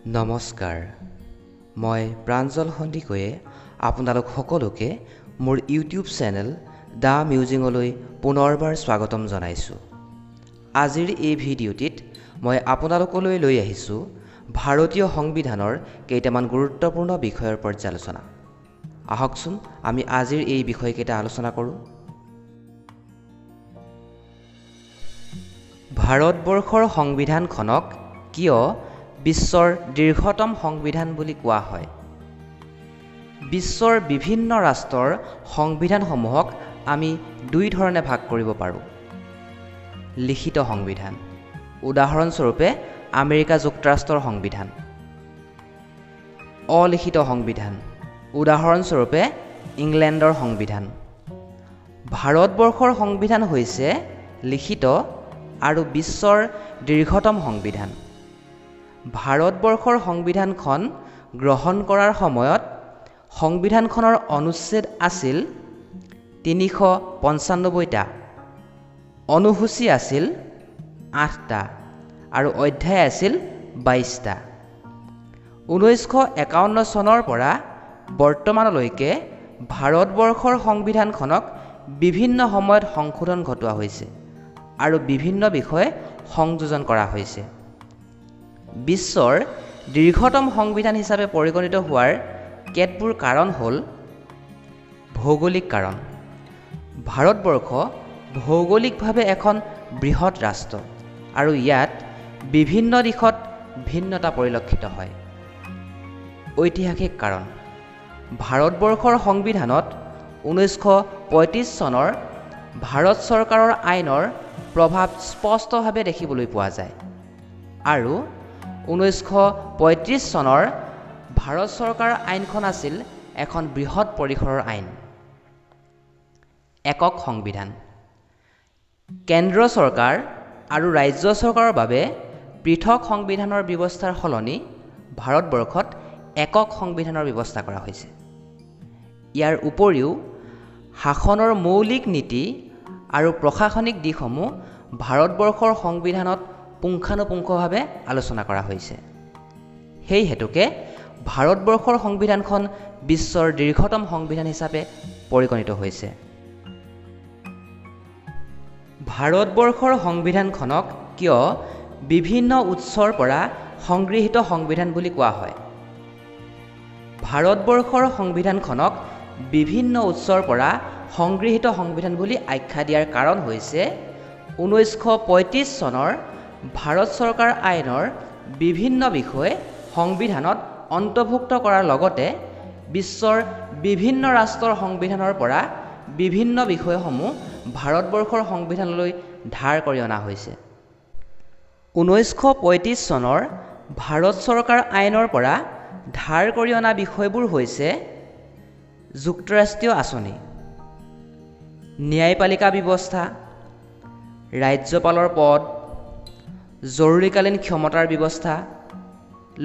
নমস্কাৰ, মই প্ৰাঞ্জল সন্দিকৈয়ে আপোনালোক সকলোকে মোৰ ইউটিউব চেনেল দ্য মিউজিঙলৈ পুনৰবাৰ স্বাগতম জনাইছোঁ। আজিৰ এই ভিডিঅ'টিত মই আপোনালোকলৈ লৈ আহিছোঁ ভাৰতীয় সংবিধানৰ কেইটামান গুৰুত্বপূৰ্ণ বিষয়ৰ পৰ্যালোচনা। আহকচোন আমি আজিৰ এই বিষয়কেইটা আলোচনা কৰোঁ। ভাৰতবৰ্ষৰ সংবিধানখনক কিয় বিশ্বৰ দীৰ্ঘতম সংবিধান বুলি কোৱা হয়? বিশ্বৰ বিভিন্ন ৰাষ্ট্ৰৰ সংবিধানসমূহক আমি দুই ধৰণে ভাগ কৰিব পাৰোঁ। লিখিত সংবিধান, উদাহৰণস্বৰূপে আমেৰিকা যুক্তৰাষ্ট্ৰৰ সংবিধান। অলিখিত সংবিধান, উদাহৰণস্বৰূপে ইংলেণ্ডৰ সংবিধান। ভাৰতবৰ্ষৰ সংবিধান হৈছে লিখিত আৰু বিশ্বৰ দীৰ্ঘতম সংবিধান। ভাৰতবৰ্ষৰ সংবিধানখন গ্ৰহণ কৰাৰ সময়ত সংবিধানখনৰ অনুচ্ছেদ আছিল ৩৯৫টা, অনুসূচী আছিল ৮টা আৰু অধ্যায় আছিল ২২টা। ১৯৫১ চনৰ পৰা বৰ্তমানলৈকে ভাৰতবৰ্ষৰ সংবিধানখনক বিভিন্ন সময়ত সংশোধন ঘটোৱা হৈছে আৰু বিভিন্ন বিষয় সংযোজন কৰা হৈছে। বিশ্বৰ দীৰ্ঘতম সংবিধান হিচাপে পৰিগণিত হোৱাৰ কেতবোৰ কাৰণ হ'ল ভৌগোলিক কাৰণ। ভাৰতবৰ্ষ ভৌগোলিকভাৱে এখন বৃহৎ ৰাষ্ট্ৰ আৰু ইয়াত বিভিন্ন দিশত ভিন্নতা পৰিলক্ষিত হয়। ঐতিহাসিক কাৰণ। ভাৰতবৰ্ষৰ সংবিধানত ১৯৩৫ চনৰ ভাৰত চৰকাৰৰ আইনৰ প্ৰভাৱ স্পষ্টভাৱে দেখিবলৈ পোৱা যায় আৰু ১৯৩৫ চনৰ ভাৰত চৰকাৰৰ আইনখন আছিল এখন বৃহৎ পৰিসৰৰ আইন। একক সংবিধান। কেন্দ্ৰ চৰকাৰ আৰু ৰাজ্য চৰকাৰৰ বাবে পৃথক সংবিধানৰ ব্যৱস্থাৰ সলনি ভাৰতবৰ্ষত একক সংবিধানৰ ব্যৱস্থা কৰা হৈছে। ইয়াৰ উপৰিও শাসনৰ মৌলিক নীতি আৰু প্ৰশাসনিক দিশসমূহ ভাৰতবৰ্ষৰ সংবিধানত পুংখানুপুংখভাৱে আলোচনা কৰা হৈছে। সেই হেতুকে ভাৰতবৰ্ষৰ সংবিধানখন বিশ্বৰ দীৰ্ঘতম সংবিধান হিচাপে পৰিগণিত হৈছে। ভাৰতবৰ্ষৰ সংবিধানখনক কিয় বিভিন্ন উৎসৰ পৰা সংগৃহীত সংবিধান বুলি কোৱা হয়? ভাৰতবৰ্ষৰ সংবিধানখনক বিভিন্ন উৎসৰ পৰা সংগৃহীত সংবিধান বুলি আখ্যা দিয়াৰ কাৰণ হৈছে ১৯৩৫ চনৰ ভাৰত চৰকাৰ আইনৰ বিভিন্ন বিষয় সংবিধানত অন্তৰ্ভুক্ত কৰাৰ লগতে বিশ্বৰ বিভিন্ন ৰাষ্ট্ৰৰ সংবিধানৰ পৰা বিভিন্ন বিষয়সমূহ ভাৰতবৰ্ষৰ সংবিধানলৈ ধাৰ কৰি অনা হৈছে। ১৯৩৫ চনৰ ভাৰত চৰকাৰ আইনৰ পৰা ধাৰ কৰি অনা বিষয়বোৰ হৈছে যুক্তৰাষ্ট্ৰীয় আঁচনি, ন্যায়পালিকা ব্যৱস্থা, ৰাজ্যপালৰ পদ, জৰুৰীকালীন ক্ষমতাৰ ব্যৱস্থা,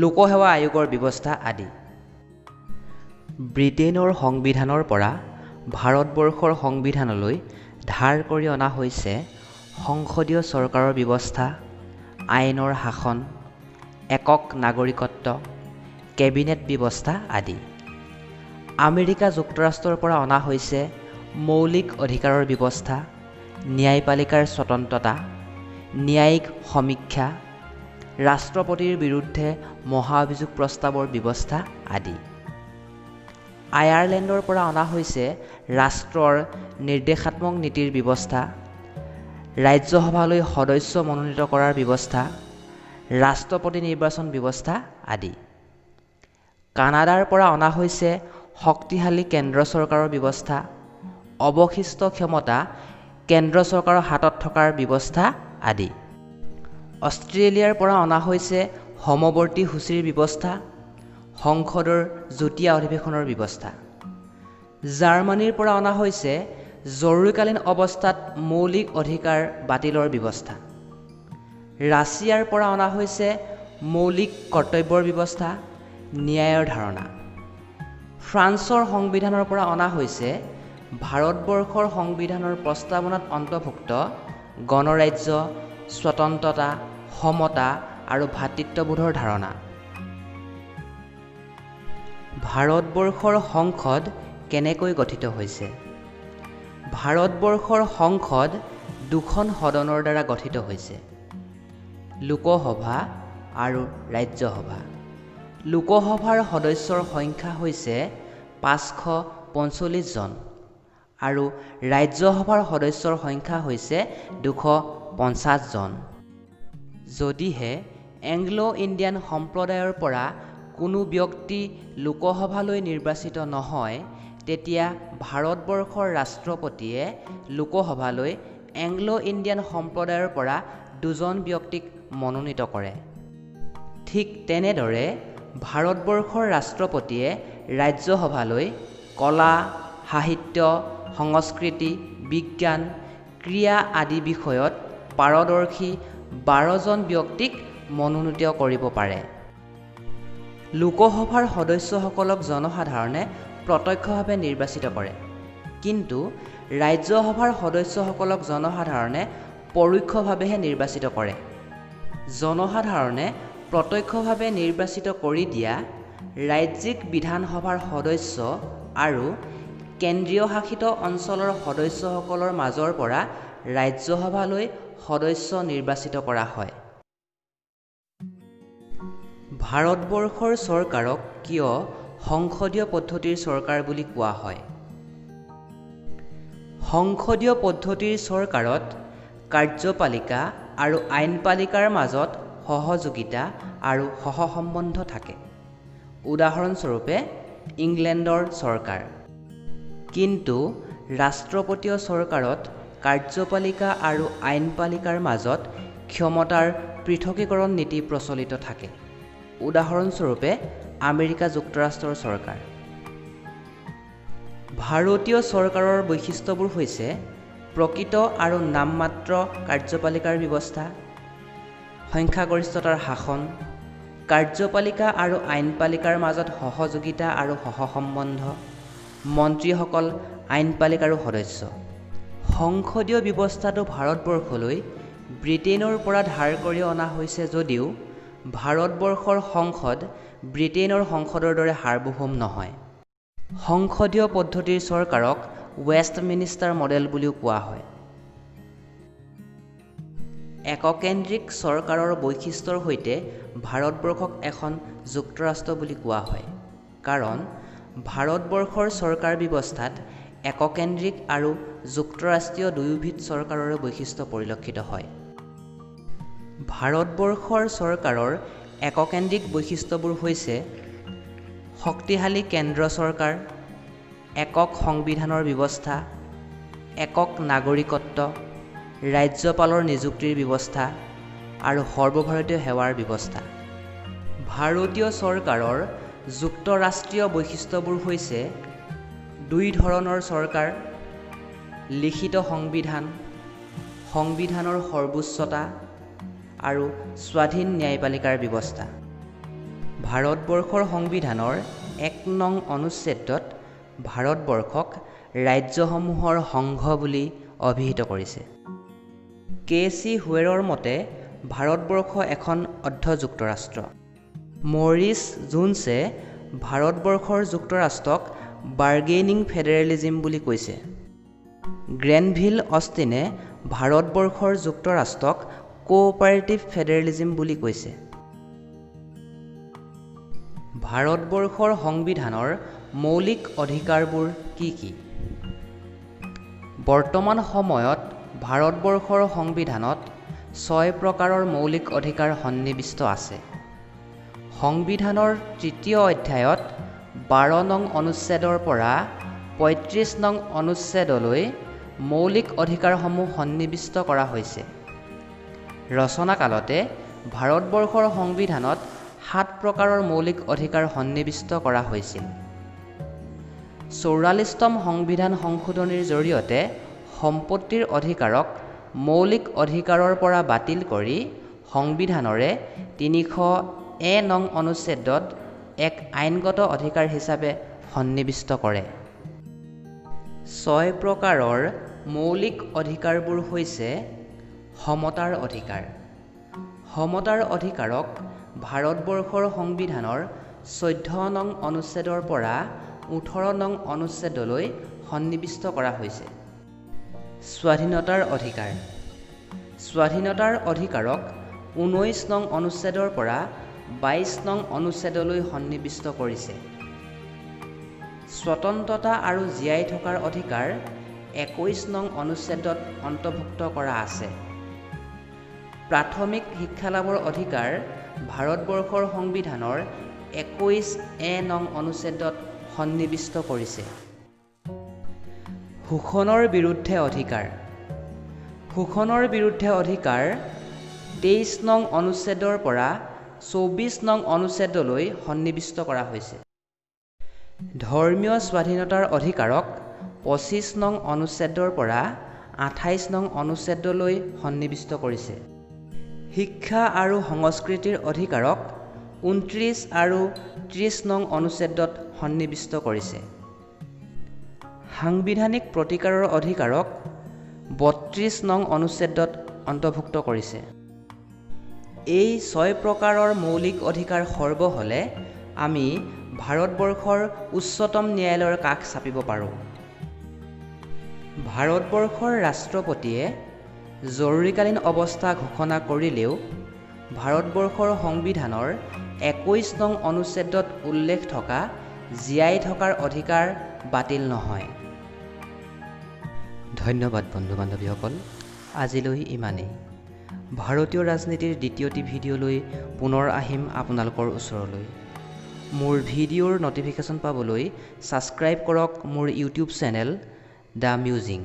লোকসেৱা আয়োগৰ ব্যৱস্থা আদি। ব্ৰিটেইনৰ সংবিধানৰ পৰা ভাৰতবৰ্ষৰ সংবিধানলৈ ধাৰ কৰি অনা হৈছে সংসদীয় চৰকাৰৰ ব্যৱস্থা, আইনৰ শাসন, একক নাগৰিকত্ব, কেবিনেট ব্যৱস্থা আদি। আমেৰিকা যুক্তৰাষ্ট্ৰৰ পৰা অনা হৈছে মৌলিক অধিকাৰৰ ব্যৱস্থা, ন্যায়পালিকাৰ স্বতন্ত্ৰতা, ন্যায়িক সমীক্ষা, ৰাষ্ট্ৰপতিৰ বিৰুদ্ধে মহাঅভিযোগ প্ৰস্তাৱৰ ব্যৱস্থা আদি। আয়াৰলেণ্ডৰ পৰা অনা হৈছে ৰাষ্ট্ৰৰ নিৰ্দেশাত্মক নীতিৰ ব্যৱস্থা, ৰাজ্যসভালৈ সদস্য মনোনীত কৰাৰ ব্যৱস্থা, ৰাষ্ট্ৰপতি নিৰ্বাচন ব্যৱস্থা আদি। কানাডাৰ পৰা অনা হৈছে শক্তিশালী কেন্দ্ৰ চৰকাৰৰ ব্যৱস্থা, অৱশিষ্ট ক্ষমতা কেন্দ্ৰ চৰকাৰৰ হাতত থকাৰ ব্যৱস্থা আদি। অষ্ট্ৰেলিয়াৰ পৰা অনা হৈছে সমৱৰ্তী সূচীৰ ব্যৱস্থা, সংসদৰ যুটীয়া অধিৱেশনৰ ব্যৱস্থা। জাৰ্মানীৰ পৰা অনা হৈছে জৰুৰীকালীন অৱস্থাত মৌলিক অধিকাৰ বাতিলৰ ব্যৱস্থা। ৰাছিয়াৰ পৰা অনা হৈছে মৌলিক কৰ্তব্যৰ ব্যৱস্থা, ন্যায়ৰ ধাৰণা। ফ্ৰান্সৰ সংবিধানৰ পৰা অনা হৈছে ভাৰতবৰ্ষৰ সংবিধানৰ প্ৰস্তাৱনাত অন্তৰ্ভুক্ত গণৰাজ্য, স্বতন্ত্ৰতা, সমতা আৰু ভাতৃত্ববোধৰ ধাৰণা। ভাৰতবৰ্ষৰ সংসদ কেনেকৈ গঠিত হৈছে? ভাৰতবৰ্ষৰ সংসদ দুখন সদনৰ দ্বাৰা গঠিত হৈছে, লোকসভা আৰু ৰাজ্যসভা। লোকসভাৰ সদস্যৰ সংখ্যা হৈছে 545 জন আৰু ৰাজ্যসভাৰ সদস্যৰ সংখ্যা হৈছে 250 জন। যদিহে এংলো ইণ্ডিয়ান সম্প্ৰদায়ৰ পৰা কোনো ব্যক্তি লোকসভালৈ নিৰ্বাচিত নহয়, তেতিয়া ভাৰতবৰ্ষৰ ৰাষ্ট্ৰপতিয়ে লোকসভালৈ এংলো ইণ্ডিয়ান সম্প্ৰদায়ৰ পৰা 2জন ব্যক্তিক মনোনীত কৰে। ঠিক তেনেদৰে ভাৰতবৰ্ষৰ ৰাষ্ট্ৰপতিয়ে ৰাজ্যসভালৈ কলা, সাহিত্য, সংস্কৃতি, বিজ্ঞান, ক্ৰীড়া আদি বিষয়ত পাৰদৰ্শী 12জন ব্যক্তিক মনোনীত কৰিব পাৰে। লোকসভাৰ সদস্যসকলক জনসাধাৰণে প্ৰত্যক্ষভাৱে নিৰ্বাচিত কৰে, কিন্তু ৰাজ্যসভাৰ সদস্যসকলক জনসাধাৰণে পৰোক্ষভাৱেহে নিৰ্বাচিত কৰে। জনসাধাৰণে প্ৰত্যক্ষভাৱে নিৰ্বাচিত কৰি দিয়া ৰাজ্যিক বিধানসভাৰ সদস্য আৰু কেন্দ্ৰীয় শাসিত অঞ্চলৰ সদস্যসকলৰ মাজৰ পৰা ৰাজ্যসভালৈ সদস্য নিৰ্বাচিত কৰা হয়। ভাৰতবৰ্ষৰ চৰকাৰক কিয় সংসদীয় পদ্ধতিৰ চৰকাৰ বুলি কোৱা হয়? সংসদীয় পদ্ধতিৰ চৰকাৰত কাৰ্যপালিকা আৰু আইনপালিকাৰ মাজত সহযোগিতা আৰু সহসম্বন্ধ থাকে। উদাহৰণস্বৰূপে ইংলেণ্ডৰ চৰকাৰ। কিন্তু ৰাষ্ট্ৰপতীয় চৰকাৰত কাৰ্যপালিকা আৰু আইনপালিকাৰ মাজত ক্ষমতাৰ পৃথকীকৰণ নীতি প্ৰচলিত থাকে। উদাহৰণস্বৰূপে আমেৰিকা যুক্তৰাষ্ট্ৰৰ চৰকাৰ। ভাৰতীয় চৰকাৰৰ বৈশিষ্ট্যবোৰ হৈছে প্ৰকৃত আৰু নামমাত্ৰ কাৰ্যপালিকাৰ ব্যৱস্থা, সংখ্যাগৰিষ্ঠতাৰ শাসন, কাৰ্যপালিকা আৰু আইনপালিকাৰ মাজত সহযোগিতা আৰু সহসম্বন্ধ, মন্ত্ৰীসকল আইনপালিকাৰো সদস্য। সংসদীয় ব্যৱস্থাটো ভাৰতবৰ্ষলৈ ব্ৰিটেইনৰ পৰা ধাৰ কৰি অনা হৈছে যদিও ভাৰতবৰ্ষৰ সংসদ ব্ৰিটেইনৰ সংসদৰ দৰে সাৰ্বভৌম নহয়। সংসদীয় পদ্ধতিৰ চৰকাৰক ৱেষ্টমিনিষ্টাৰ মডেল বুলিও কোৱা হয়। এককেন্দ্ৰিক চৰকাৰৰ বৈশিষ্ট্যৰ সৈতে ভাৰতবৰ্ষক এখন যুক্তৰাষ্ট্ৰ বুলি কোৱা হয়, কাৰণ ভাৰতবৰ্ষৰ চৰকাৰ ব্যৱস্থাত এককেন্দ্ৰিক আৰু যুক্তৰাষ্ট্ৰীয় দুয়োবিধ চৰকাৰৰে বৈশিষ্ট্য পৰিলক্ষিত হয়। ভাৰতবৰ্ষৰ চৰকাৰৰ এককেন্দ্ৰিক বৈশিষ্ট্যবোৰ হৈছে শক্তিশালী কেন্দ্ৰ চৰকাৰ, একক সংবিধানৰ ব্যৱস্থা, একক নাগৰিকত্ব, ৰাজ্যপালৰ নিযুক্তিৰ ব্যৱস্থা আৰু সৰ্বভাৰতীয় সেৱাৰ ব্যৱস্থা। ভাৰতীয় চৰকাৰৰ যুক্তৰাষ্ট্ৰীয় বৈশিষ্ট্যবোৰ হৈছে 2 ধৰণৰ চৰকাৰ, লিখিত সংবিধান, সংবিধানৰ সৰ্বোচ্চতা আৰু স্বাধীন ন্যায়পালিকাৰ ব্যৱস্থা। ভাৰতবৰ্ষৰ সংবিধানৰ 1 নং অনুচ্ছেদত ভাৰতবৰ্ষক ৰাজ্যসমূহৰ সংঘ বুলি অভিহিত কৰিছে। কে.চি. হুৱেৰৰ মতে ভাৰতবৰ্ষ এখন অৰ্ধ যুক্তৰাষ্ট্ৰ। মৰিছ জোনছে ভাৰতবৰ্ষৰ যুক্তৰাষ্ট্ৰক বাৰ্গেইনিং ফেডাৰেলিজিম বুলি কৈছে। গ্ৰেনভিল অষ্টিনে ভাৰতবৰ্ষৰ যুক্তৰাষ্ট্ৰক কোঅপাৰেটিভ ফেডাৰেলিজিম বুলি কৈছে। ভাৰতবৰ্ষৰ সংবিধানৰ মৌলিক অধিকাৰবোৰ কি কি? বৰ্তমান সময়ত ভাৰতবৰ্ষৰ সংবিধানত 6 প্ৰকাৰৰ মৌলিক অধিকাৰ সন্নিৱিষ্ট আছে। সংবিধানৰ 3য় অধ্যায়ত 12 নং অনুচ্ছেদৰ পৰা 35 নং অনুচ্ছেদলৈ মৌলিক অধিকাৰসমূহ সন্নিৱিষ্ট কৰা হৈছে। ৰচনাকালতে ভাৰতবৰ্ষৰ সংবিধানত 7 প্ৰকাৰৰ মৌলিক অধিকাৰ সন্নিৱিষ্ট কৰা হৈছিল। 44তম সংবিধান সংশোধনীৰ জৰিয়তে সম্পত্তিৰ অধিকাৰক মৌলিক অধিকাৰৰ পৰা বাতিল কৰি সংবিধানৰে 300A নং অনুচ্ছেদত এক আইনগত অধিকাৰ হিচাপে সন্নিৱিষ্ট কৰে। 6 প্ৰকাৰৰ মৌলিক অধিকাৰবোৰ হৈছে সমতাৰ অধিকাৰ। সমতাৰ অধিকাৰক ভাৰতবৰ্ষৰ সংবিধানৰ 14 নং অনুচ্ছেদৰ পৰা 18 নং অনুচ্ছেদলৈ সন্নিৱিষ্ট কৰা হৈছে। স্বাধীনতাৰ অধিকাৰ। স্বাধীনতাৰ অধিকাৰক 19 নং অনুচ্ছেদৰ পৰা 22 নং অনুচ্ছেদলৈ সন্নিৱিষ্ট কৰিছে। স্বতন্ত্ৰতা আৰু জীয়াই থকাৰ অধিকাৰ 21 নং অনুচ্ছেদত অন্তৰ্ভুক্ত কৰা আছে। প্ৰাথমিক শিক্ষা লাভৰ অধিকাৰ ভাৰতবৰ্ষৰ সংবিধানৰ 21A নং অনুচ্ছেদত সন্নিৱিষ্ট কৰিছে। শোষণৰ বিৰুদ্ধে অধিকাৰ। শোষণৰ বিৰুদ্ধে অধিকাৰ 23 নং অনুচ্ছেদৰ পৰা 24 নং অনুচ্ছেদলৈ সন্নিৱিষ্ট কৰা হৈছে। ধৰ্মীয় স্বাধীনতাৰ অধিকাৰক 25 নং অনুচ্ছেদৰ পৰা 28 নং অনুচ্ছেদলৈ সন্নিৱিষ্ট কৰিছে। শিক্ষা আৰু সংস্কৃতিৰ অধিকাৰক 29 আৰু 30 নং অনুচ্ছেদত সন্নিৱিষ্ট কৰিছে। সাংবিধানিক প্ৰতিকাৰৰ অধিকাৰক 32 নং অনুচ্ছেদত অন্তৰ্ভুক্ত কৰিছে। এই 6 প্ৰকাৰৰ মৌলিক অধিকাৰ সৰ্ব হ'লে আমি ভাৰতবৰ্ষৰ উচ্চতম ন্যায়ালয়ৰ কাষ চাপিব পাৰোঁ। ভাৰতবৰ্ষৰ ৰাষ্ট্ৰপতিয়ে জৰুৰীকালীন অৱস্থা ঘোষণা কৰিলেও ভাৰতবৰ্ষৰ সংবিধানৰ 21 নং অনুচ্ছেদত উল্লেখ থকা জীয়াই থকাৰ অধিকাৰ বাতিল নহয়। ধন্যবাদ বন্ধু বান্ধৱীসকল, আজিলৈ ইমানেই। ভাৰতীয় ৰাজনীতিৰ দ্বিতীয়টি ভিডিঅ'লৈ পুনৰ আহিম আপোনালোকৰ ওচৰলৈ। মোৰ ভিডিঅ'ৰ ন'টিফিকেশ্যন পাবলৈ ছাবস্ক্ৰাইব কৰক মোৰ ইউটিউব চেনেল দ্য মিউজিং।